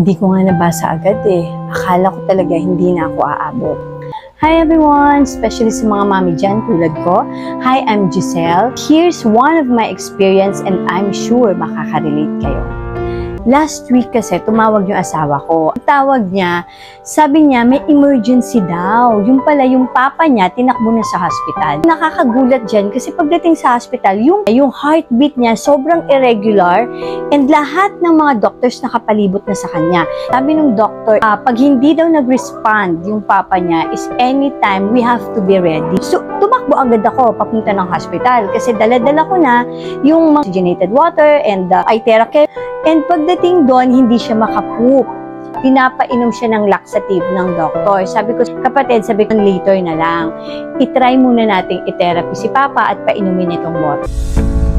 Hindi ko nga nabasa agad eh. Akala ko talaga hindi na ako aabot. Hi everyone, especially sa mga mami dyan tulad ko. Hi, I'm Giselle. Here's one of my experience and I'm sure makaka-relate kayo. Last week kasi tumawag yung asawa ko. Ang tawag niya, sabi niya may emergency daw. Yung pala yung papa niya tinakbo na sa hospital. Nakakagulat dyan kasi pagdating sa hospital, yung heartbeat niya sobrang irregular and lahat ng mga doctors nakapalibot na sa kanya. Sabi ng doctor, pag hindi daw nag-respond yung papa niya is anytime we have to be ready. So tumakbo agad ako papunta ng hospital kasi dala-dala ko na yung oxygenated water and Itera care. And pagdating doon, hindi siya makapoop. Pinapainom siya ng laxative ng doktor. Sabi ko, kapatid, sabi ko, later na lang. I-try muna nating i-therapy si Papa at painumin itong water.